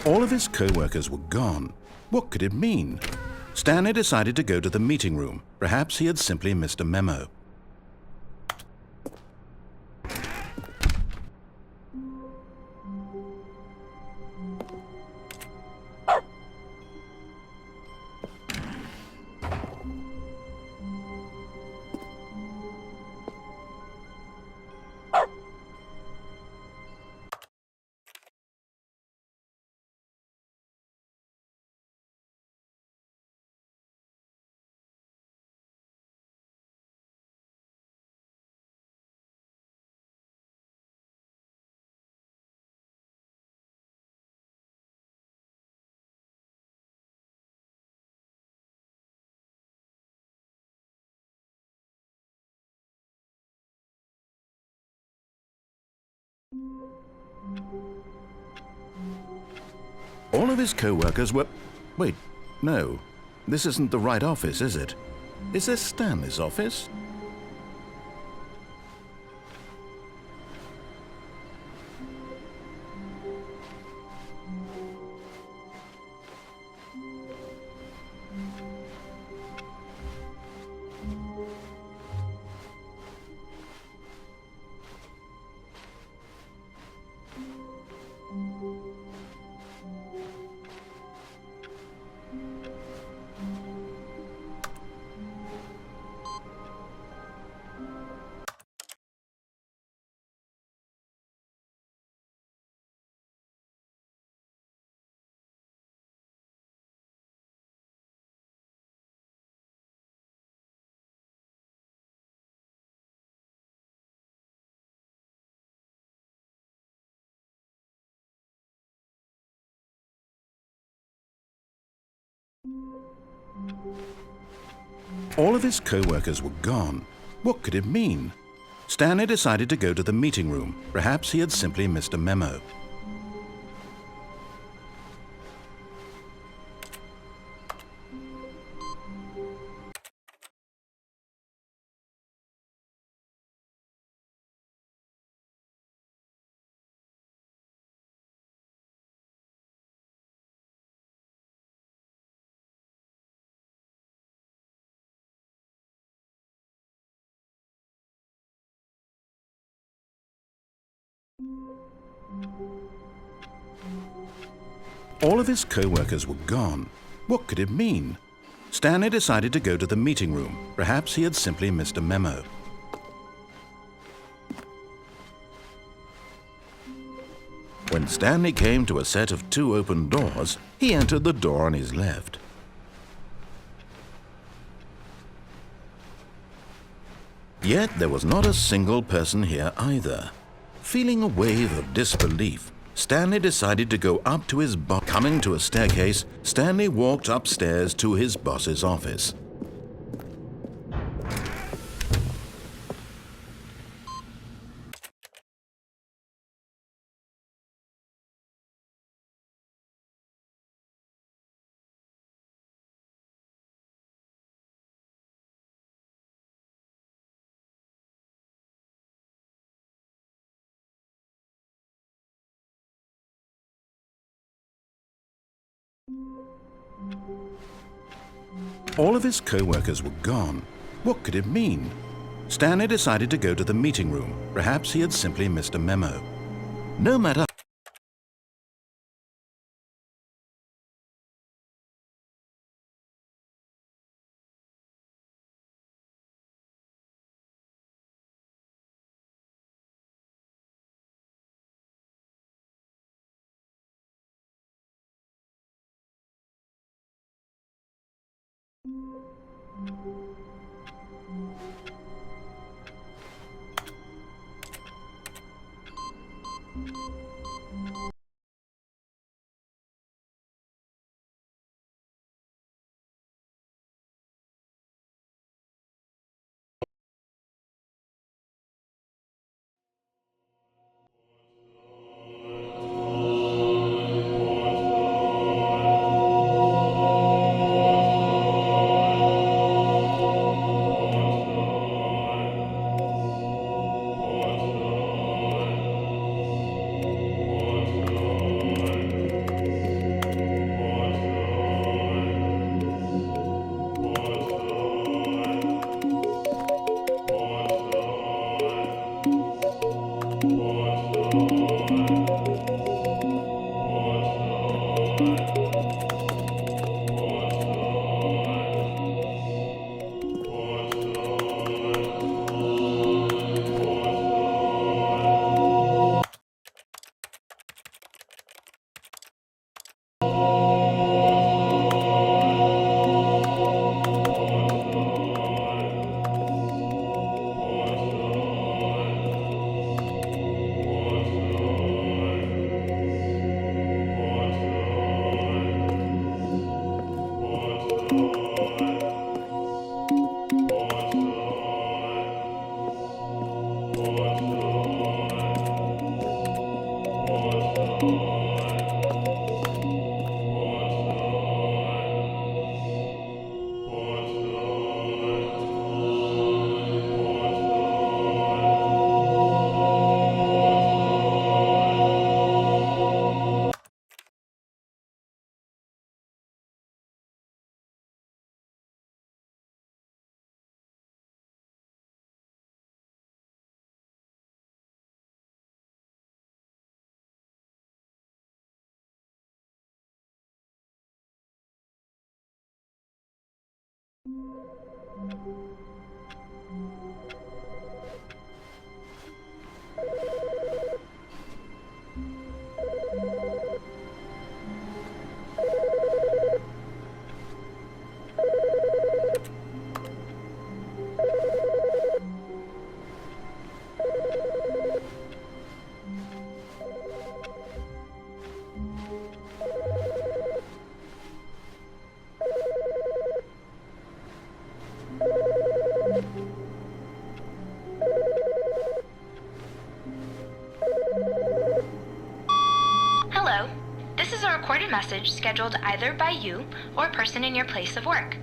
All of his co-workers were gone. What could it mean? Stanley decided to go to the meeting room. Perhaps he had simply missed a memo. All of his co-workers were... Wait, no. This isn't the right office, is it? Is this Stanley's office? All of his co-workers were gone. What could it mean? Stanley decided to go to the meeting room. Perhaps he had simply missed a memo. All of his co-workers were gone. What could it mean? Stanley decided to go to the meeting room. Perhaps he had simply missed a memo. When Stanley came to a set of 2 open doors, he entered the door on his left. Yet there was not a single person here either. Feeling a wave of disbelief, Stanley decided to go up to his boss. Coming to a staircase, Stanley walked upstairs to his boss's office. All of his co-workers were gone. What could it mean? Stanley decided to go to the meeting room. Perhaps he had simply missed a memo. No matter... Hello. This is a recorded message scheduled either by you or a person in your place of work.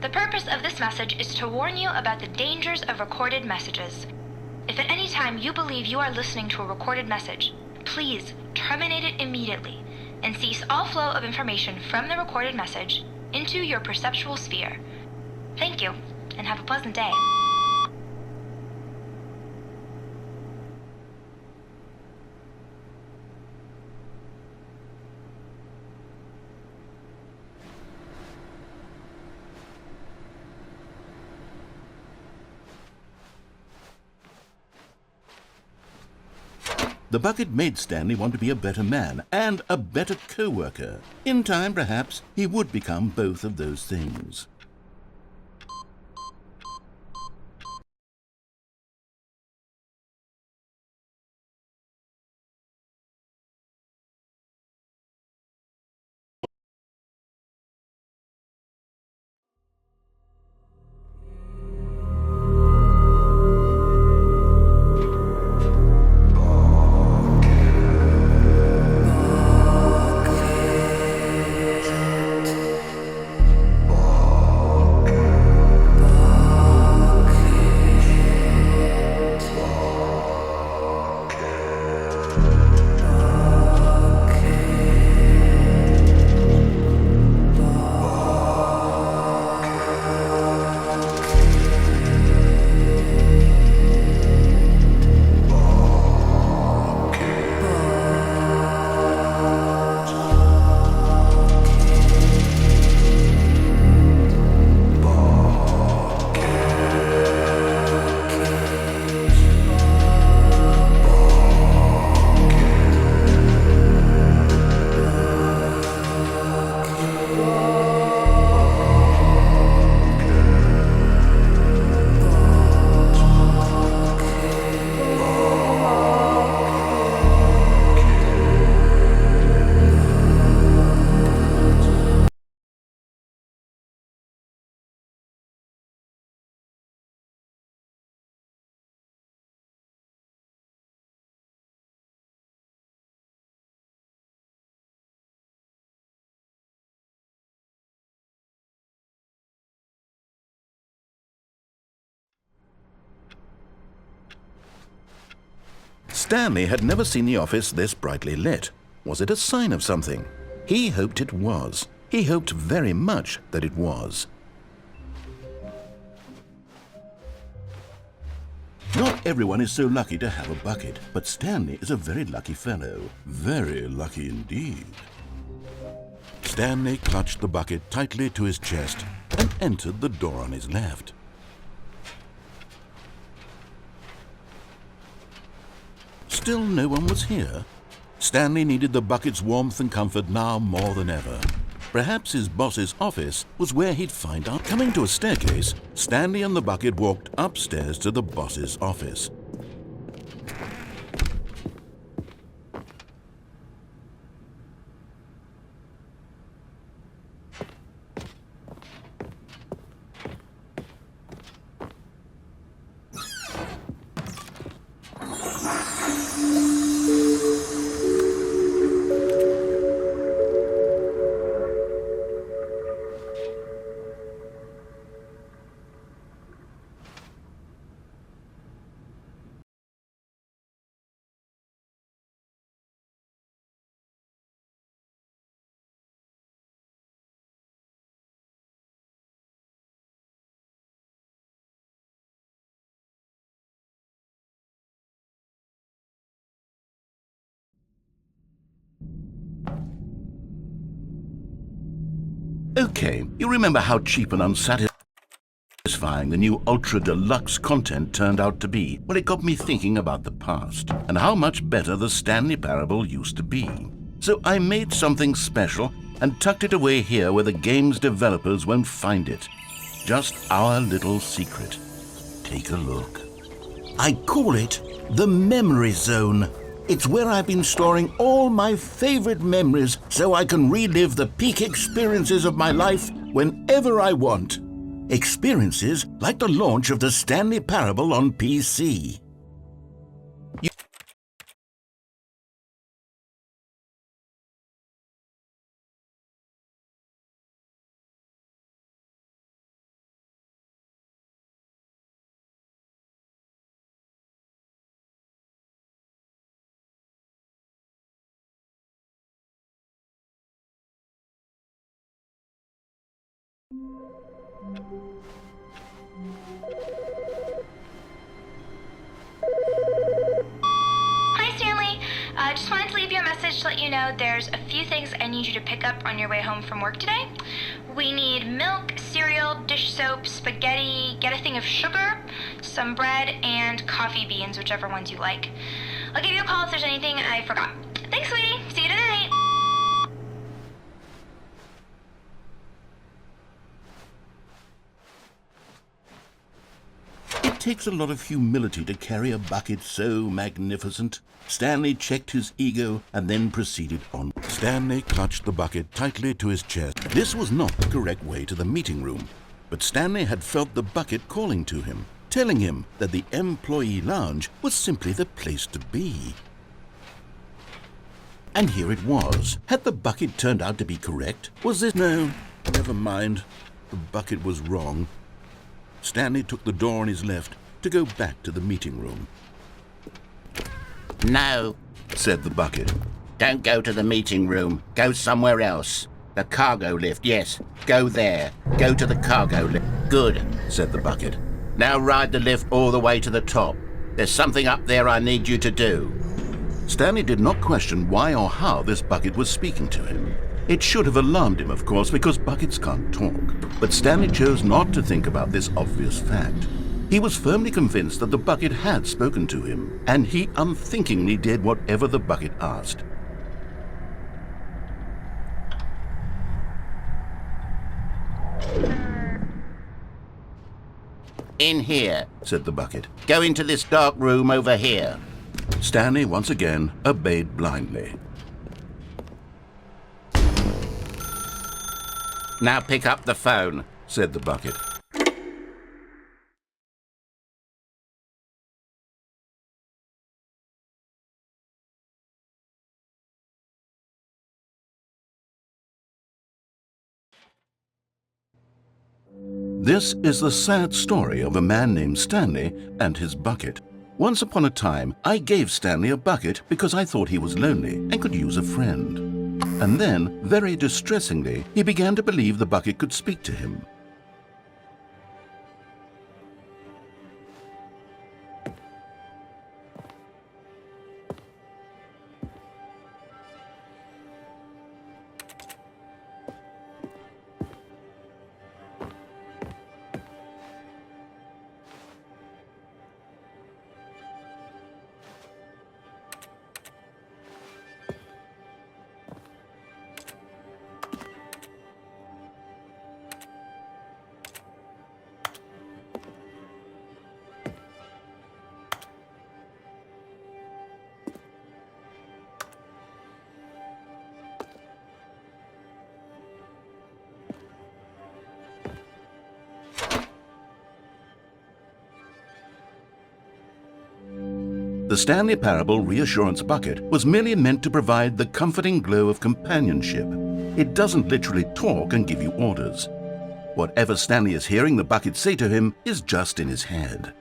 The purpose of this message is to warn you about the dangers of recorded messages. If at any time you believe you are listening to a recorded message, please terminate it immediately and cease all flow of information from the recorded message into your perceptual sphere. Thank you, and have a pleasant day. The bucket made Stanley want to be a better man and a better co-worker. In time, perhaps, he would become both of those things. Stanley had never seen the office this brightly lit. Was it a sign of something? He hoped it was. He hoped very much that it was. Not everyone is so lucky to have a bucket, but Stanley is a very lucky fellow. Very lucky indeed. Stanley clutched the bucket tightly to his chest and entered the door on his left. Still no one was here. Stanley needed the bucket's warmth and comfort now more than ever. Perhaps his boss's office was where he'd find out. Coming to a staircase, Stanley and the bucket walked upstairs to the boss's office. Okay, you remember how cheap and unsatisfying the new Ultra Deluxe content turned out to be? Well, it got me thinking about the past and how much better the Stanley Parable used to be. So I made something special and tucked it away here where the game's developers won't find it. Just our little secret. Take a look. I call it the Memory Zone. It's where I've been storing all my favorite memories so I can relive the peak experiences of my life whenever I want. Experiences like the launch of the Stanley Parable on PC. Hi, Stanley. Just wanted to leave you a message to let you know there's a few things I need you to pick up on your way home from work today. We need milk, cereal, dish soap, spaghetti, get a thing of sugar, some bread, and coffee beans, whichever ones you like. I'll give you a call if there's anything I forgot. Thanks, sweetie. See you tonight. It takes a lot of humility to carry a bucket so magnificent. Stanley checked his ego and then proceeded on. Stanley clutched the bucket tightly to his chest. This was not the correct way to the meeting room, but Stanley had felt the bucket calling to him, telling him that the employee lounge was simply the place to be. And here it was. Had the bucket turned out to be correct? Was this... No, never mind. The bucket was wrong. Stanley took the door on his left to go back to the meeting room. No, Said the bucket. don't go to the meeting room. Go somewhere else. The cargo lift, yes. Go there. Go to the cargo lift. Good, Said the bucket. now ride the lift all the way to the top. There's something up there I need you to do. Stanley did not question why or how this bucket was speaking to him. It should have alarmed him, of course, because buckets can't talk. But Stanley chose not to think about this obvious fact. He was firmly convinced that the bucket had spoken to him, and he unthinkingly did whatever the bucket asked. In here. Said the bucket. Go into this dark room over here. Stanley once again obeyed blindly. Now pick up the phone. Said the bucket. This is the sad story of a man named Stanley and his bucket. Once upon a time, I gave Stanley a bucket because I thought he was lonely and could use a friend. And then, very distressingly, he began to believe the bucket could speak to him. The Stanley Parable Reassurance Bucket was merely meant to provide the comforting glow of companionship. It doesn't literally talk and give you orders. Whatever Stanley is hearing the bucket say to him is just in his head.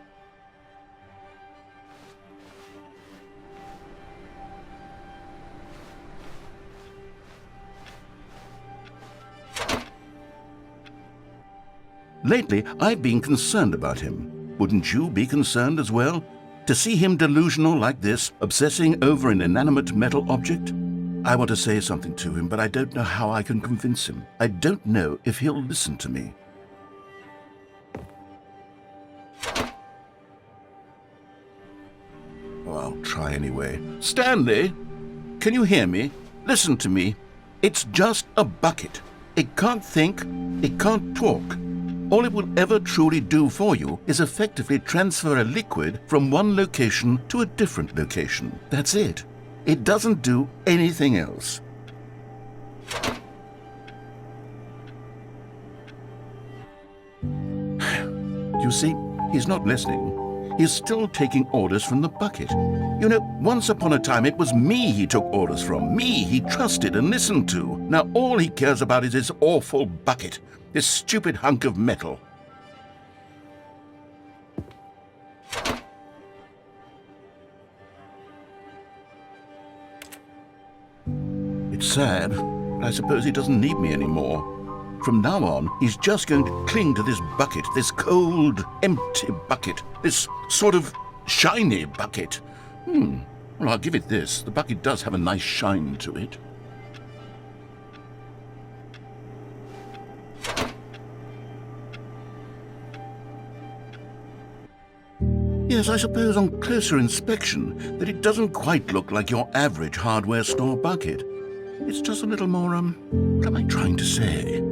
Lately, I've been concerned about him. Wouldn't you be concerned as well? To see him delusional like this, obsessing over an inanimate metal object? I want to say something to him, but I don't know how I can convince him. I don't know if he'll listen to me. Oh, I'll try anyway. Stanley, can you hear me? Listen to me. It's just a bucket. It can't think, it can't talk. All it will ever truly do for you is effectively transfer a liquid from one location to a different location. That's it. It doesn't do anything else. You see, he's not listening. He's still taking orders from the bucket. You know, once upon a time it was me he took orders from, me he trusted and listened to. Now all he cares about is this awful bucket, this stupid hunk of metal. It's sad, but I suppose he doesn't need me anymore. From now on, he's just going to cling to this bucket, this cold, empty bucket, this sort of shiny bucket. Well, I'll give it this. The bucket does have a nice shine to it. Yes, I suppose on closer inspection that it doesn't quite look like your average hardware store bucket. It's just a little more, what am I trying to say?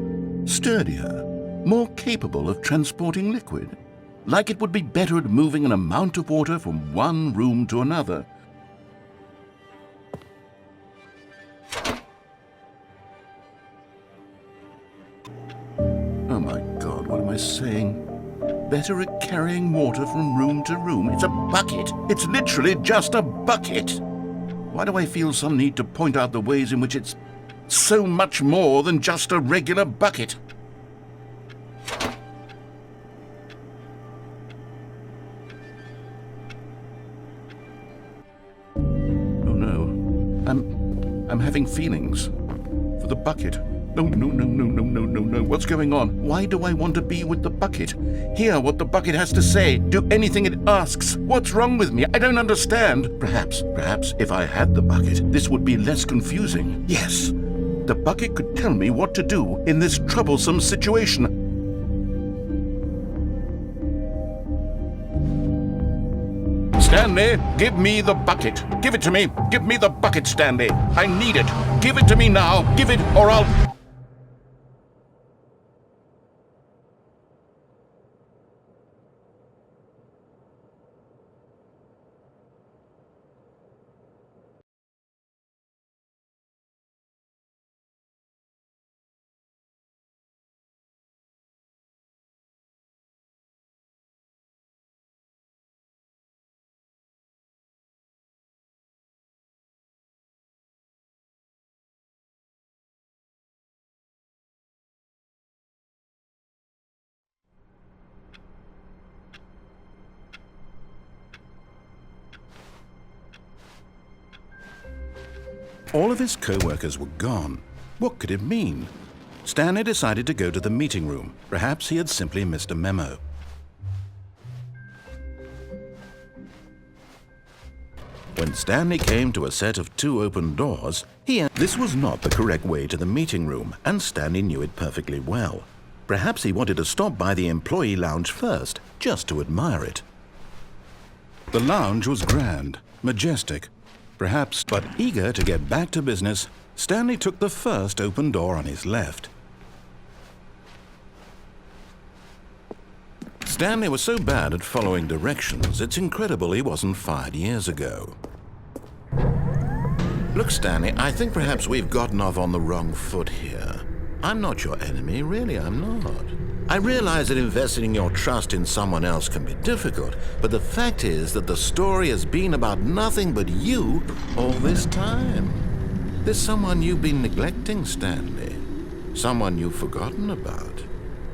Sturdier, more capable of transporting liquid. Like it would be better at moving an amount of water from one room to another. Oh my God, what am I saying? Better at carrying water from room to room. It's a bucket. It's literally just a bucket. Why do I feel some need to point out the ways in which it's so much more than just a regular bucket? Oh no, I'm having feelings for the bucket. No. What's going on? Why do I want to be with the bucket? Hear what the bucket has to say. Do anything it asks. What's wrong with me? I don't understand. Perhaps if I had the bucket, this would be less confusing. Yes, the bucket could tell me what to do in this troublesome situation. Stanley, give me the bucket. Give it to me. Give me the bucket, Stanley. I need it. Give it to me now. Give it or I'll... All of his co-workers were gone. What could it mean? Stanley decided to go to the meeting room. Perhaps he had simply missed a memo. When Stanley came to a set of 2 open doors, this was not the correct way to the meeting room, and Stanley knew it perfectly well. Perhaps he wanted to stop by the employee lounge first, just to admire it. The lounge was grand, majestic, perhaps, but eager to get back to business, Stanley took the first open door on his left. Stanley was so bad at following directions, it's incredible he wasn't fired years ago. Look, Stanley, I think perhaps we've gotten off on the wrong foot here. I'm not your enemy, really, I'm not. I realize that investing your trust in someone else can be difficult, but the fact is that the story has been about nothing but you all this time. There's someone you've been neglecting, Stanley. Someone you've forgotten about.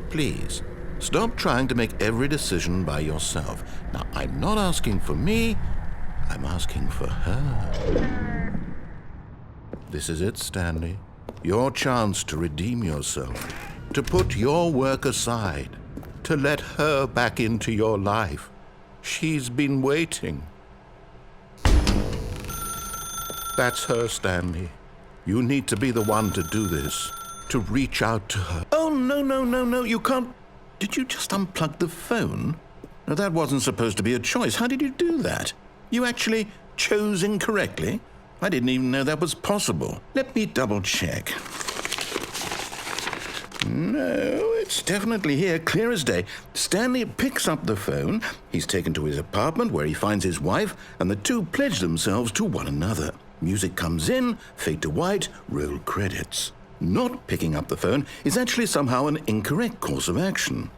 Please, stop trying to make every decision by yourself. Now, I'm not asking for me, I'm asking for her. This is it, Stanley. Your chance to redeem yourself. To put your work aside, to let her back into your life. She's been waiting. That's her, Stanley. You need to be the one to do this, to reach out to her. Oh, no, you can't. Did you just unplug the phone? No, that wasn't supposed to be a choice. How did you do that? You actually chose incorrectly? I didn't even know that was possible. Let me double check. No, it's definitely here, clear as day. Stanley picks up the phone. He's taken to his apartment where he finds his wife, and the two pledge themselves to one another. Music comes in, fade to white, roll credits. Not picking up the phone is actually somehow an incorrect course of action.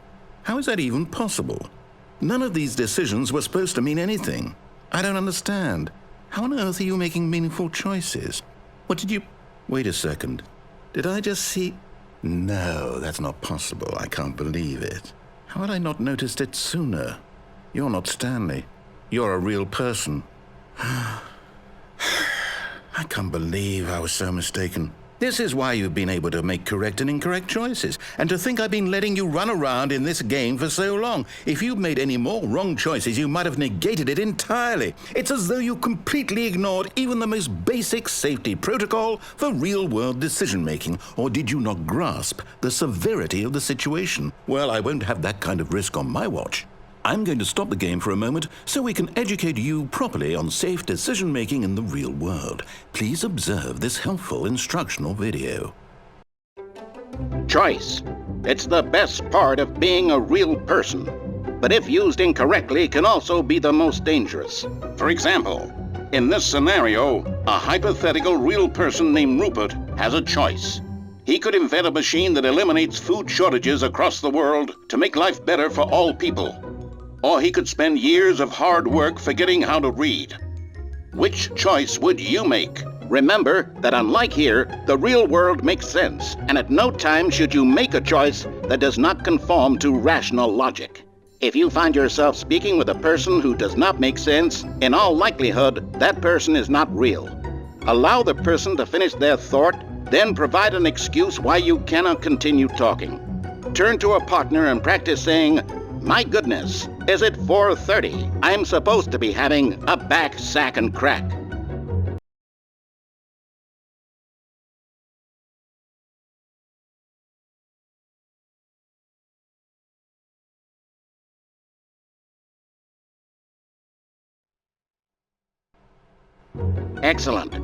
How is that even possible? None of these decisions were supposed to mean anything. I don't understand. How on earth are you making meaningful choices? What did you... Wait a second. Did I just see... No, that's not possible. I can't believe it. How had I not noticed it sooner? You're not Stanley. You're a real person. I can't believe I was so mistaken. This is why you've been able to make correct and incorrect choices. And to think I've been letting you run around in this game for so long. If you'd made any more wrong choices, you might have negated it entirely. It's as though you completely ignored even the most basic safety protocol for real-world decision-making. Or did you not grasp the severity of the situation? Well, I won't have that kind of risk on my watch. I'm going to stop the game for a moment so we can educate you properly on safe decision-making in the real world. Please observe this helpful instructional video. Choice. It's the best part of being a real person. But if used incorrectly, can also be the most dangerous. For example, in this scenario, a hypothetical real person named Rupert has a choice. He could invent a machine that eliminates food shortages across the world to make life better for all people. Or he could spend years of hard work forgetting how to read. Which choice would you make? Remember that unlike here, the real world makes sense, and at no time should you make a choice that does not conform to rational logic. If you find yourself speaking with a person who does not make sense, in all likelihood, that person is not real. Allow the person to finish their thought, then provide an excuse why you cannot continue talking. Turn to a partner and practice saying, "My goodness, is it 4:30? I'm supposed to be having a back, sack, and crack." Excellent.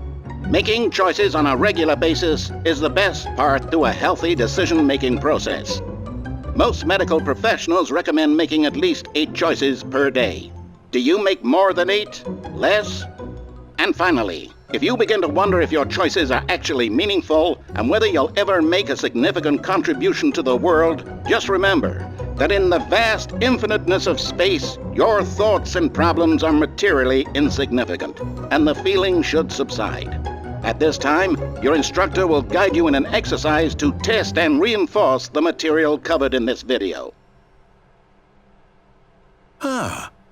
Making choices on a regular basis is the best part to a healthy decision-making process. Most medical professionals recommend making at least 8 choices per day. Do you make more than 8? Less? And finally, if you begin to wonder if your choices are actually meaningful and whether you'll ever make a significant contribution to the world, just remember that in the vast infiniteness of space, your thoughts and problems are materially insignificant, and the feeling should subside. At this time, your instructor will guide you in an exercise to test and reinforce the material covered in this video.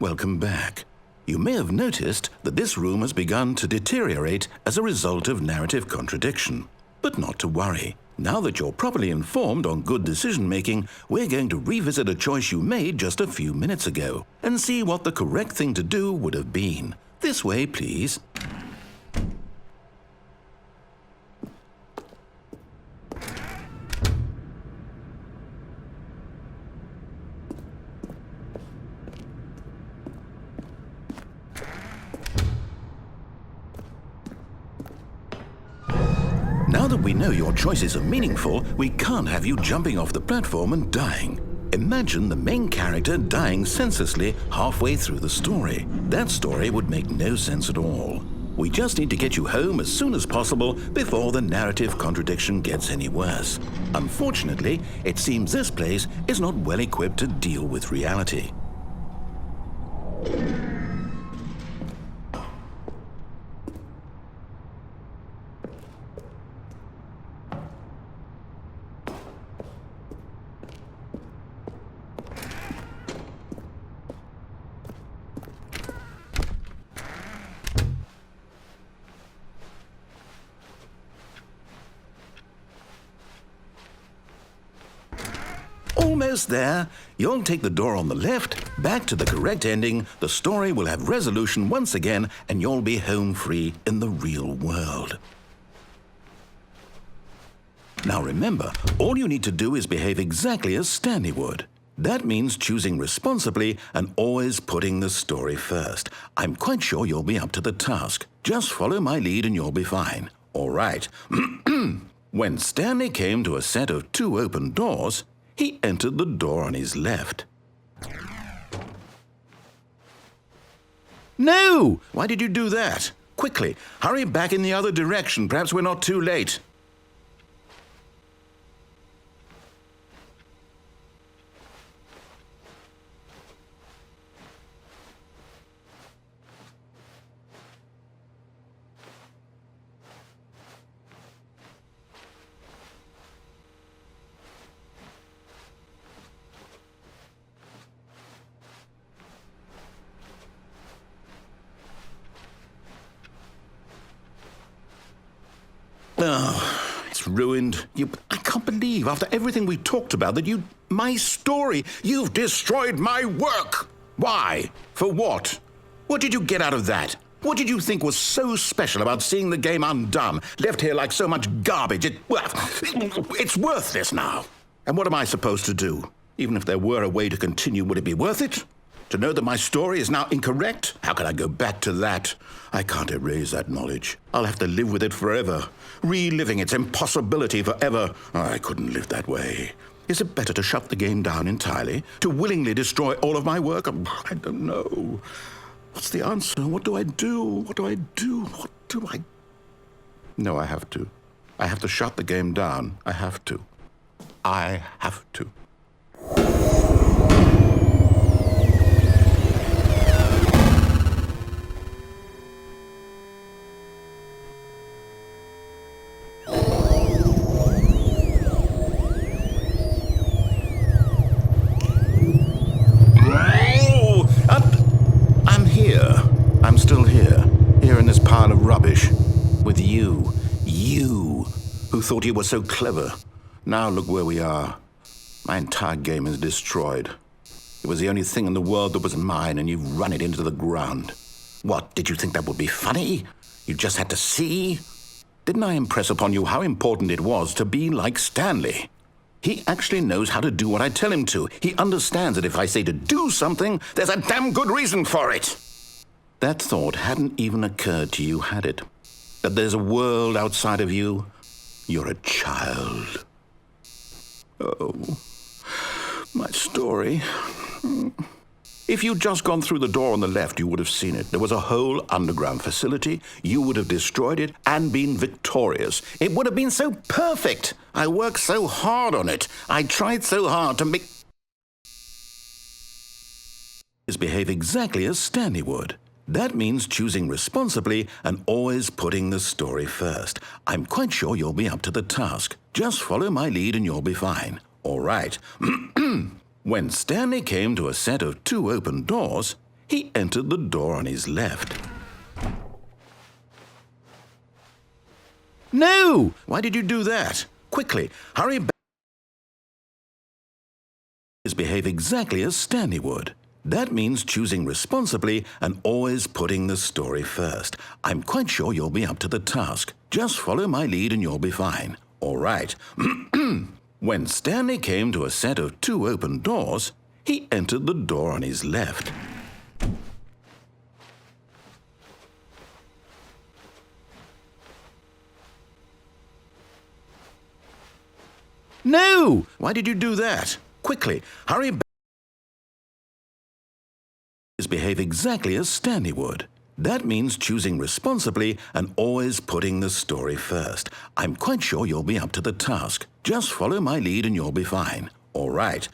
Welcome back. You may have noticed that this room has begun to deteriorate as a result of narrative contradiction. But not to worry. Now that you're properly informed on good decision-making, we're going to revisit a choice you made just a few minutes ago and see what the correct thing to do would have been. This way, please. Now that we know your choices are meaningful, we can't have you jumping off the platform and dying. Imagine the main character dying senselessly halfway through the story. That story would make no sense at all. We just need to get you home as soon as possible before the narrative contradiction gets any worse. Unfortunately, it seems this place is not well equipped to deal with reality. Almost there. You'll take the door on the left, back to the correct ending, the story will have resolution once again, and you'll be home free in the real world. Now remember, all you need to do is behave exactly as Stanley would. That means choosing responsibly and always putting the story first. I'm quite sure you'll be up to the task. Just follow my lead and you'll be fine. All right. When Stanley came to a set of 2 open doors, he entered the door on his left. No! Why did you do that? Quickly, hurry back in the other direction. Perhaps we're not too late. Oh, it's ruined. I can't believe, after everything we talked about, that my story, you've destroyed my work. Why? For what? What did you get out of that? What did you think was so special about seeing the game undone, left here like so much garbage? It's worthless now. And what am I supposed to do? Even if there were a way to continue, would it be worth it? To know that my story is now incorrect? How can I go back to that? I can't erase that knowledge. I'll have to live with it forever, reliving its impossibility forever. I couldn't live that way. Is it better to shut the game down entirely? To willingly destroy all of my work? I don't know. What's the answer? What do I do? What do I do? What do I... No, I have to. I have to shut the game down. I have to. I have to. I'm still here in this pile of rubbish, with you, who thought you were so clever. Now look where we are. My entire game is destroyed. It was the only thing in the world that was mine, and you've run it into the ground. What, did you think that would be funny? You just had to see? Didn't I impress upon you how important it was to be like Stanley? He actually knows how to do what I tell him to. He understands that if I say to do something, there's a damn good reason for it. That thought hadn't even occurred to you, had it? That there's a world outside of you? You're a child. Oh, my story. If you'd just gone through the door on the left, you would have seen it. There was a whole underground facility. You would have destroyed it and been victorious. It would have been so perfect. I worked so hard on it. I tried so hard to make... behave exactly as Stanley would. That means choosing responsibly and always putting the story first. I'm quite sure you'll be up to the task. Just follow my lead and you'll be fine. All right. When Stanley came to a set of 2 open doors, he entered the door on his left. No! Why did you do that? Quickly, hurry back. Behave exactly as Stanley would. That means choosing responsibly and always putting the story first. I'm quite sure you'll be up to the task. Just follow my lead and you'll be fine. All right. When Stanley came to a set of 2 open doors, he entered the door on his left. No! Why did you do that? Quickly, hurry back. Behave exactly as Stanley would. That means choosing responsibly and always putting the story first. I'm quite sure you'll be up to the task. Just follow my lead and you'll be fine. All right.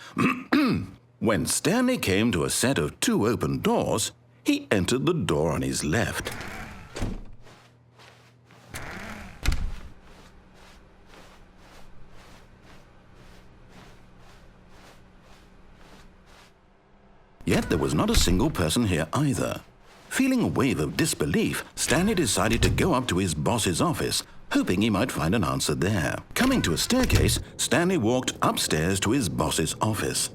When Stanley came to a set of 2 open doors, he entered the door on his left. Yet there was not a single person here either. Feeling a wave of disbelief, Stanley decided to go up to his boss's office, hoping he might find an answer there. Coming to a staircase, Stanley walked upstairs to his boss's office.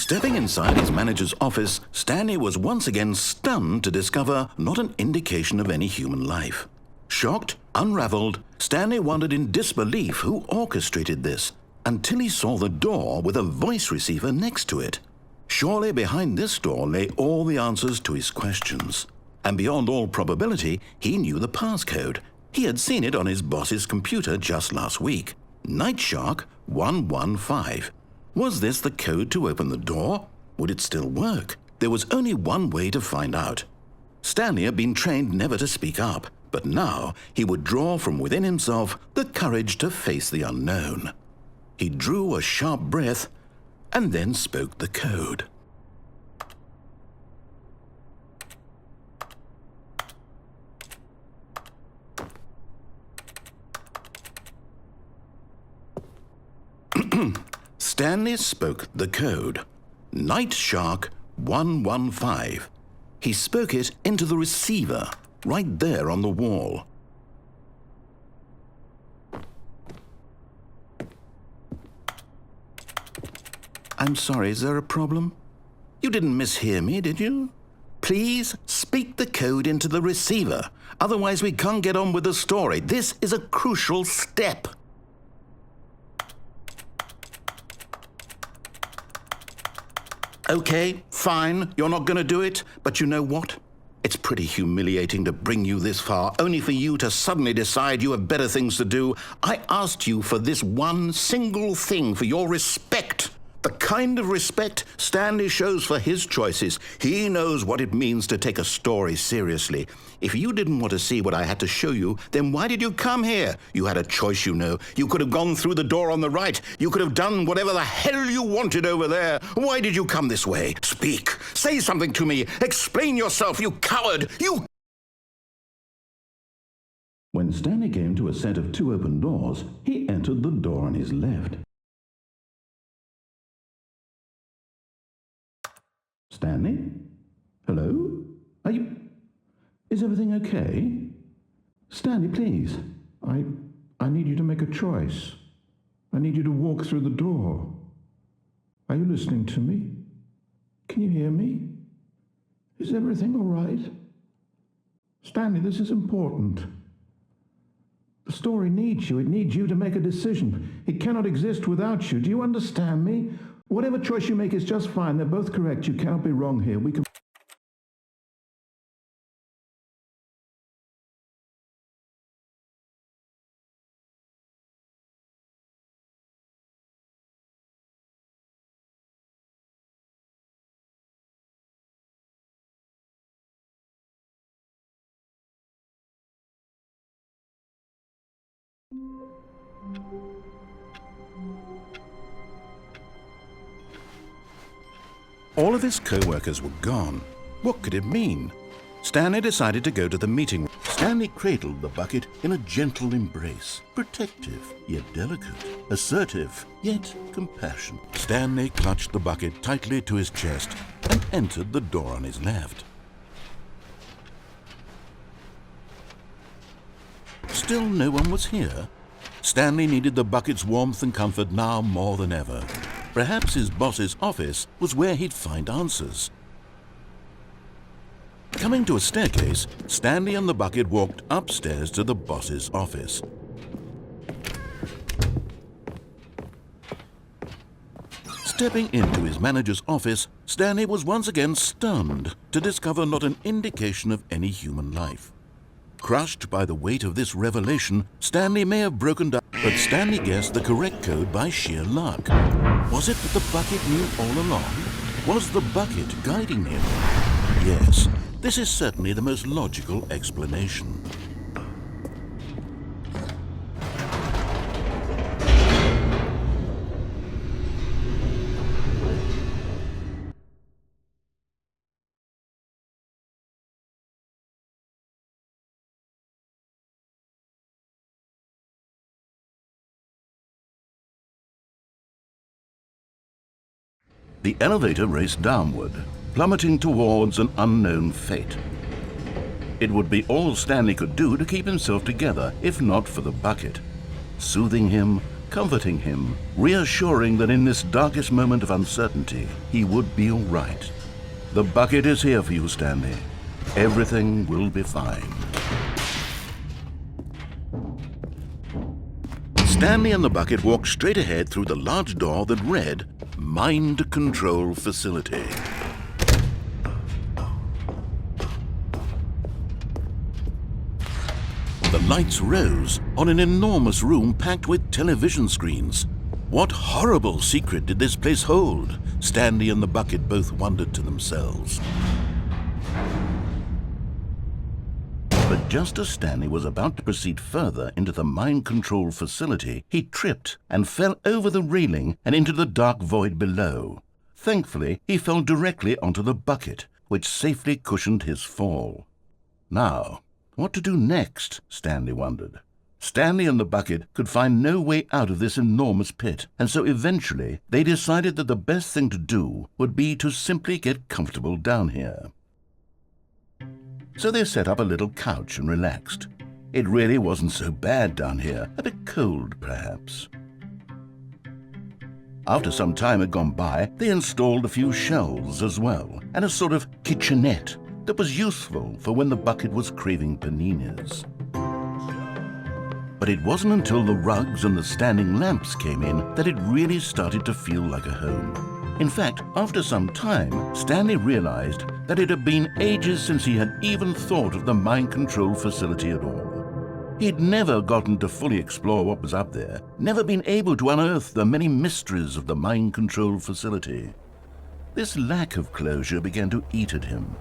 Stepping inside his manager's office, Stanley was once again stunned to discover not an indication of any human life. Shocked, unraveled, Stanley wondered in disbelief who orchestrated this, until he saw the door with a voice receiver next to it. Surely behind this door lay all the answers to his questions. And beyond all probability, he knew the passcode. He had seen it on his boss's computer just last week. Nightshark 115. Was this the code to open the door? Would it still work? There was only one way to find out. Stanley had been trained never to speak up, but now he would draw from within himself the courage to face the unknown. He drew a sharp breath and then spoke the code. Stanley spoke the code. Nightshark 115. He spoke it into the receiver, right there on the wall. I'm sorry, is there a problem? You didn't mishear me, did you? Please speak the code into the receiver. Otherwise, we can't get on with the story. This is a crucial step. Okay, fine, you're not going to do it, but you know what? It's pretty humiliating to bring you this far, only for you to suddenly decide you have better things to do. I asked you for this one single thing, for your respect. The kind of respect Stanley shows for his choices. He knows what it means to take a story seriously. If you didn't want to see what I had to show you, then why did you come here? You had a choice, you know. You could have gone through the door on the right. You could have done whatever the hell you wanted over there. Why did you come this way? Speak. Say something to me. Explain yourself, you coward. You... When Stanley came to a set of two open doors, he entered the door on his left. Stanley? Hello? Are you... Is everything okay? Stanley, please. I need you to make a choice. I need you to walk through the door. Are you listening to me? Can you hear me? Is everything all right? Stanley, this is important. The story needs you. It needs you to make a decision. It cannot exist without you. Do you understand me? Whatever choice you make is just fine. They're both correct. You cannot be wrong here. We can... All of his co-workers were gone. What could it mean? Stanley decided to go to the meeting room. Stanley cradled the bucket in a gentle embrace, protective yet delicate, assertive yet compassionate. Stanley clutched the bucket tightly to his chest and entered the door on his left. Still no one was here. Stanley needed the bucket's warmth and comfort now more than ever. Perhaps his boss's office was where he'd find answers. Coming to a staircase, Stanley and the bucket walked upstairs to the boss's office. Stepping into his manager's office, Stanley was once again stunned to discover not an indication of any human life. Crushed by the weight of this revelation, Stanley may have broken down, but Stanley guessed the correct code by sheer luck. Was it that the bucket knew all along? Was the bucket guiding him? Yes, this is certainly the most logical explanation. The elevator raced downward, plummeting towards an unknown fate. It would be all Stanley could do to keep himself together, if not for the bucket. Soothing him, comforting him, reassuring that in this darkest moment of uncertainty, he would be all right. The bucket is here for you, Stanley. Everything will be fine. Stanley and the bucket walked straight ahead through the large door that read, Mind Control Facility. The lights rose on an enormous room packed with television screens. What horrible secret did this place hold? Stanley and the bucket both wondered to themselves. But just as Stanley was about to proceed further into the mind control facility, he tripped and fell over the railing and into the dark void below. Thankfully, he fell directly onto the bucket, which safely cushioned his fall. Now, what to do next? Stanley wondered. Stanley and the bucket could find no way out of this enormous pit, and so eventually they decided that the best thing to do would be to simply get comfortable down here. So they set up a little couch and relaxed. It really wasn't so bad down here, a bit cold perhaps. After some time had gone by, they installed a few shelves as well, and a sort of kitchenette that was useful for when the bucket was craving paninis. But it wasn't until the rugs and the standing lamps came in that it really started to feel like a home. In fact, after some time, Stanley realized that it had been ages since he had even thought of the mind control facility at all. He'd never gotten to fully explore what was up there, never been able to unearth the many mysteries of the mind control facility. This lack of closure began to eat at him.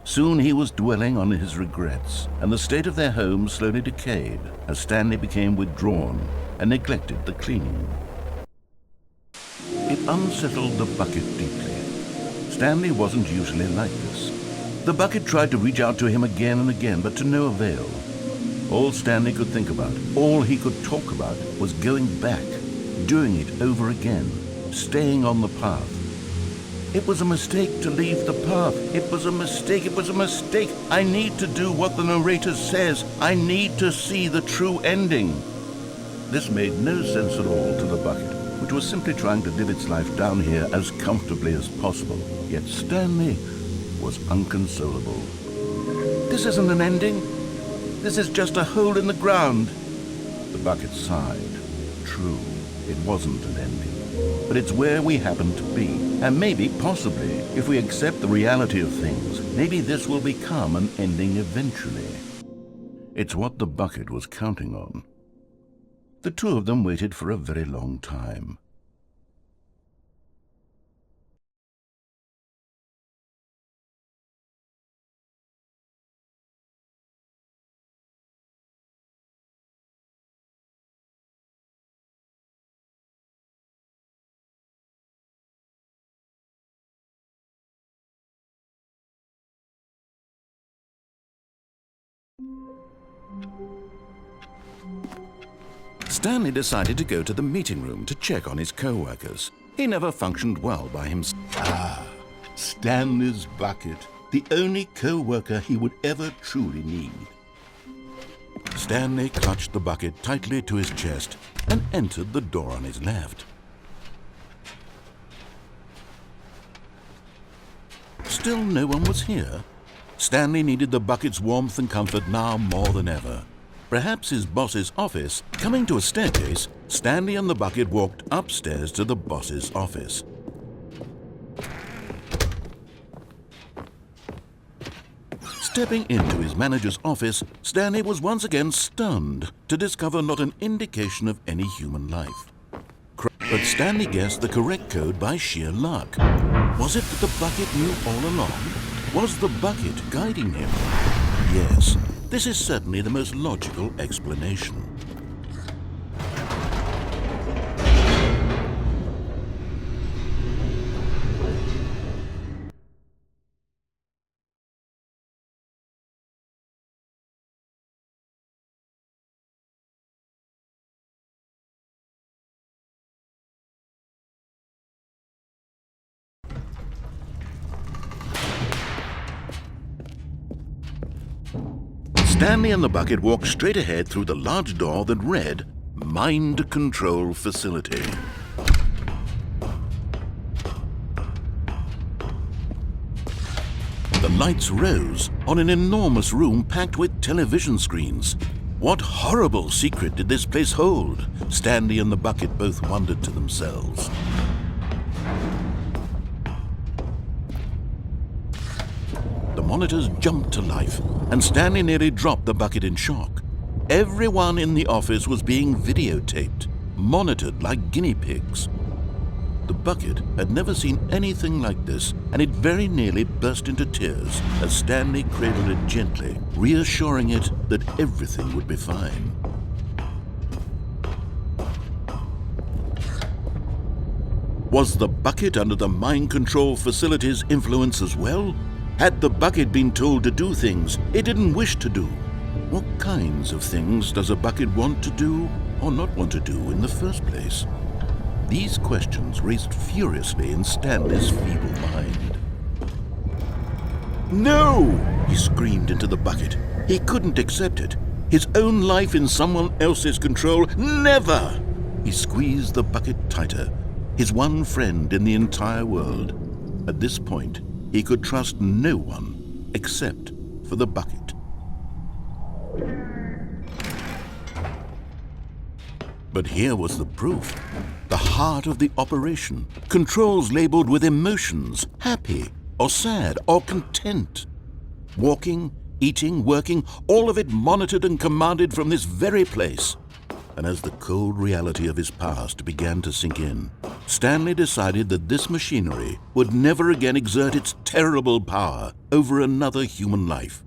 Soon he was dwelling on his regrets, and the state of their home slowly decayed as Stanley became withdrawn and neglected the cleaning. It unsettled the bucket deeply. Stanley wasn't usually like this. The bucket tried to reach out to him again and again, but to no avail. All Stanley could think about, all he could talk about, was going back, doing it over again, staying on the path. It was a mistake to leave the path. It was a mistake. It was a mistake. I need to do what the narrator says. I need to see the true ending. This made no sense at all to the bucket, which was simply trying to live its life down here as comfortably as possible. Yet Stanley was unconsolable. This isn't an ending. This is just a hole in the ground. The bucket sighed. True, it wasn't an ending. But it's where we happen to be. And maybe, possibly, if we accept the reality of things, maybe this will become an ending eventually. It's what the bucket was counting on. The two of them waited for a very long time. Stanley decided to go to the meeting room to check on his co-workers. He never functioned well by himself. Stanley's bucket, the only co-worker he would ever truly need. Stanley clutched the bucket tightly to his chest and entered the door on his left. Still no one was here. Stanley needed the bucket's warmth and comfort now more than ever. Perhaps his boss's office. Coming to a staircase, Stanley and the bucket walked upstairs to the boss's office. Stepping into his manager's office, Stanley was once again stunned to discover not an indication of any human life. But Stanley guessed the correct code by sheer luck. Was it that the bucket knew all along? Was the bucket guiding him? Yes, this is certainly the most logical explanation. Stanley and the bucket walked straight ahead through the large door that read, mind control facility. The lights rose on an enormous room packed with television screens. What horrible secret did this place hold? Stanley and the bucket both wondered to themselves. The monitors jumped to life, and Stanley nearly dropped the bucket in shock. Everyone in the office was being videotaped, monitored like guinea pigs. The bucket had never seen anything like this, and it very nearly burst into tears as Stanley cradled it gently, reassuring it that everything would be fine. Was the bucket under the mind control facility's influence as well? Had the bucket been told to do things it didn't wish to do? What kinds of things does a bucket want to do or not want to do in the first place? These questions raced furiously in Stanley's feeble mind. No! He screamed into the bucket. He couldn't accept it. His own life in someone else's control, never! He squeezed the bucket tighter, his one friend in the entire world. At this point, he could trust no one except for the bucket. But here was the proof. The heart of the operation. Controls labeled with emotions, happy or sad or content. Walking, eating, working, all of it monitored and commanded from this very place. And as the cold reality of his past began to sink in, Stanley decided that this machinery would never again exert its terrible power over another human life.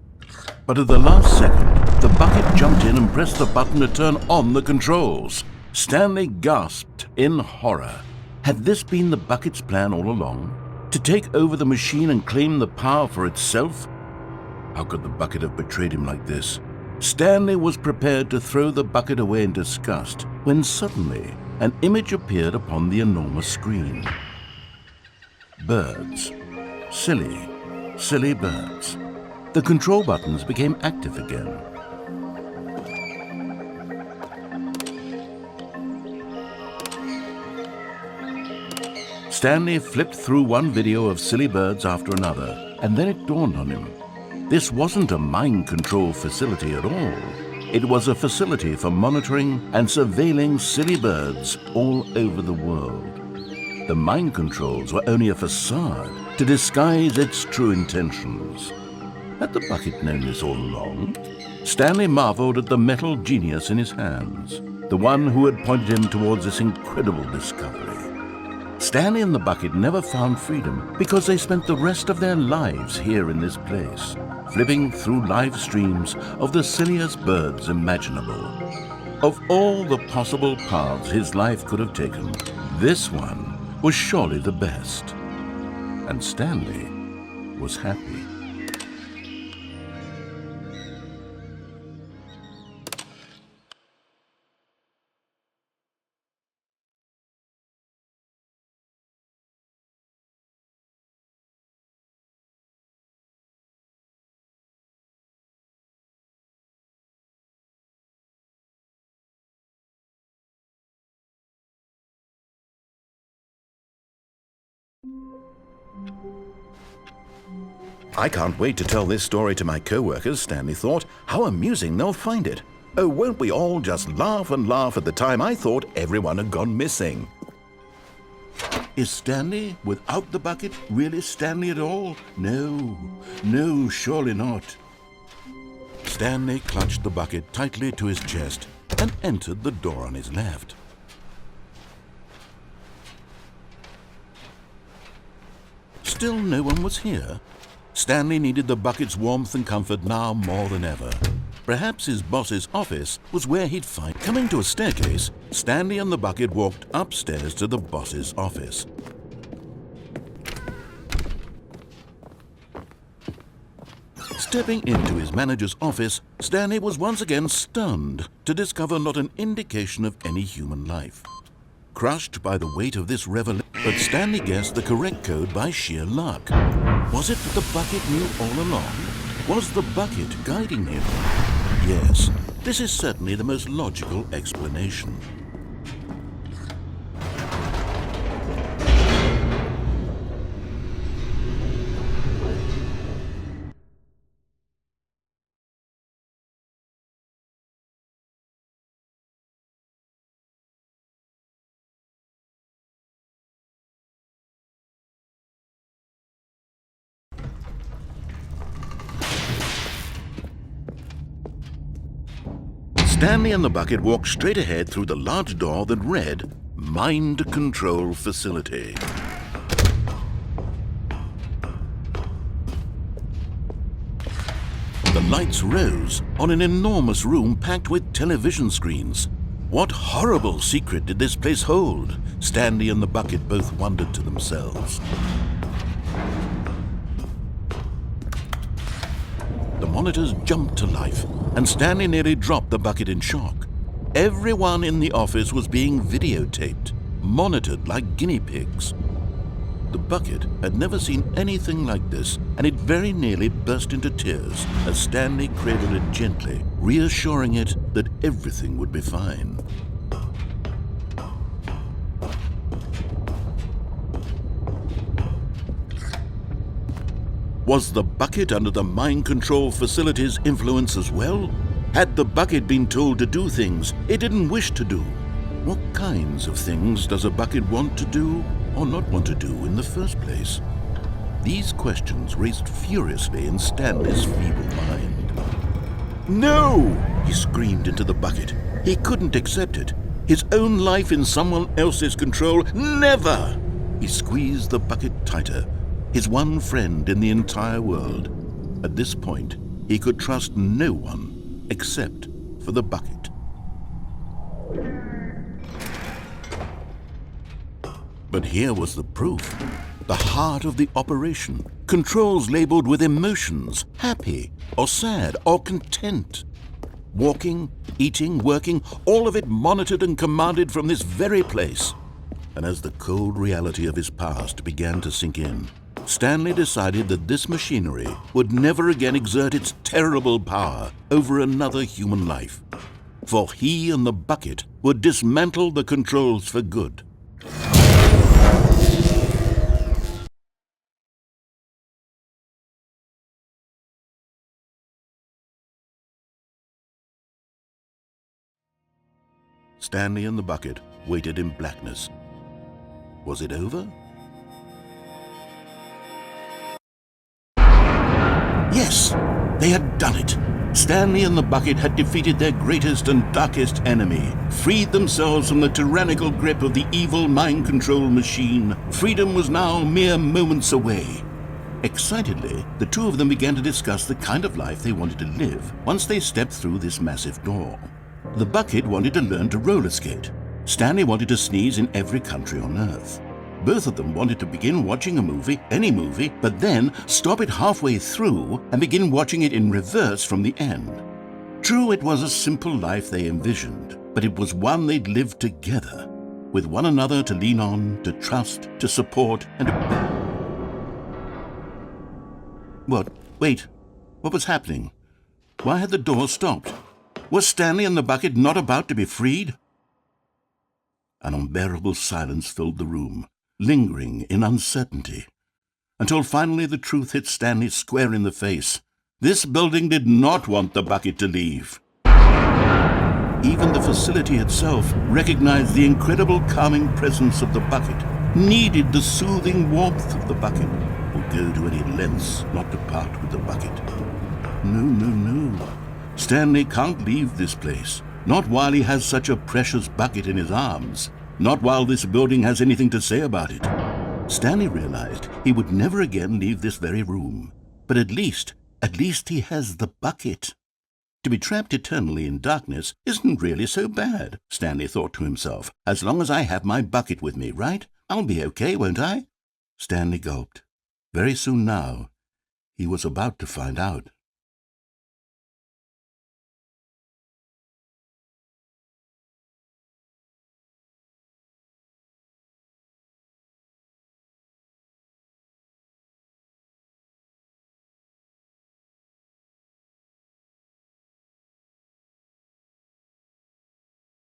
But at the last second, the bucket jumped in and pressed the button to turn on the controls. Stanley gasped in horror. Had this been the bucket's plan all along? To take over the machine and claim the power for itself? How could the bucket have betrayed him like this? Stanley was prepared to throw the bucket away in disgust when suddenly an image appeared upon the enormous screen. Birds. Silly, silly birds. The control buttons became active again. Stanley flipped through one video of silly birds after another, and then it dawned on him. This wasn't a mind control facility at all. It was a facility for monitoring and surveilling silly birds all over the world. The mind controls were only a facade to disguise its true intentions. Had the bucket known this all along? Stanley marveled at the metal genius in his hands, the one who had pointed him towards this incredible discovery. Stanley and the bucket never found freedom because they spent the rest of their lives here in this place, flipping through live streams of the silliest birds imaginable. Of all the possible paths his life could have taken, this one was surely the best. And Stanley was happy. I can't wait to tell this story to my co-workers, Stanley thought. How amusing they'll find it. Oh, won't we all just laugh and laugh at the time I thought everyone had gone missing. Is Stanley, without the bucket, really Stanley at all? No, no, surely not. Stanley clutched the bucket tightly to his chest and entered the door on his left. Still no one was here. Stanley needed the bucket's warmth and comfort now more than ever. Perhaps his boss's office was where he'd find. Coming to a staircase, Stanley and the bucket walked upstairs to the boss's office. Stepping into his manager's office, Stanley was once again stunned to discover not an indication of any human life. Crushed by the weight of this revelation, but Stanley guessed the correct code by sheer luck. Was it that the bucket knew all along? Was the bucket guiding him? Yes, This is certainly the most logical explanation. Stanley and the bucket walked straight ahead through the large door that read, Mind Control Facility. The lights rose on an enormous room packed with television screens. What horrible secret did this place hold? Stanley and the bucket both wondered to themselves. The monitors jumped to life, and Stanley nearly dropped the bucket in shock. Everyone in the office was being videotaped, monitored like guinea pigs. The bucket had never seen anything like this, and it very nearly burst into tears as Stanley cradled it gently, reassuring it that everything would be fine. Was the bucket under the mind control facility's influence as well? Had the bucket been told to do things it didn't wish to do? What kinds of things does a bucket want to do or not want to do in the first place? These questions raced furiously in Stanley's feeble mind. No! He screamed into the bucket. He couldn't accept it. His own life in someone else's control, never! He squeezed the bucket tighter. His one friend in the entire world. At this point, he could trust no one except for the bucket. But here was the proof. The heart of the operation. Controls labeled with emotions, happy or sad or content. Walking, eating, working, all of it monitored and commanded from this very place. And as the cold reality of his past began to sink in, Stanley decided that this machinery would never again exert its terrible power over another human life. For he and the bucket would dismantle the controls for good. Stanley and the bucket waited in blackness. Was it over? Yes, they had done it. Stanley and the bucket had defeated their greatest and darkest enemy, freed themselves from the tyrannical grip of the evil mind control machine. Freedom was now mere moments away. Excitedly, the two of them began to discuss the kind of life they wanted to live once they stepped through this massive door. The bucket wanted to learn to roller skate. Stanley wanted to sneeze in every country on Earth. Both of them wanted to begin watching a movie, any movie, but then stop it halfway through and begin watching it in reverse from the end. True, it was a simple life they envisioned, but it was one they'd lived together, with one another to lean on, to trust, to support, and What? Wait. What was happening? Why had the door stopped? Was Stanley and the bucket not about to be freed? An unbearable silence filled the room, lingering in uncertainty, until finally the truth hit Stanley square in the face. This building did not want the bucket to leave. Even the facility itself recognized the incredible calming presence of the bucket, needed the soothing warmth of the bucket, would go to any lengths not to part with the bucket. No. Stanley can't leave this place, not while he has such a precious bucket in his arms. Not while this building has anything to say about it. Stanley realized he would never again leave this very room. But at least he has the bucket. To be trapped eternally in darkness isn't really so bad, Stanley thought to himself. As long as I have my bucket with me, right? I'll be okay, won't I? Stanley gulped. Very soon now, he was about to find out.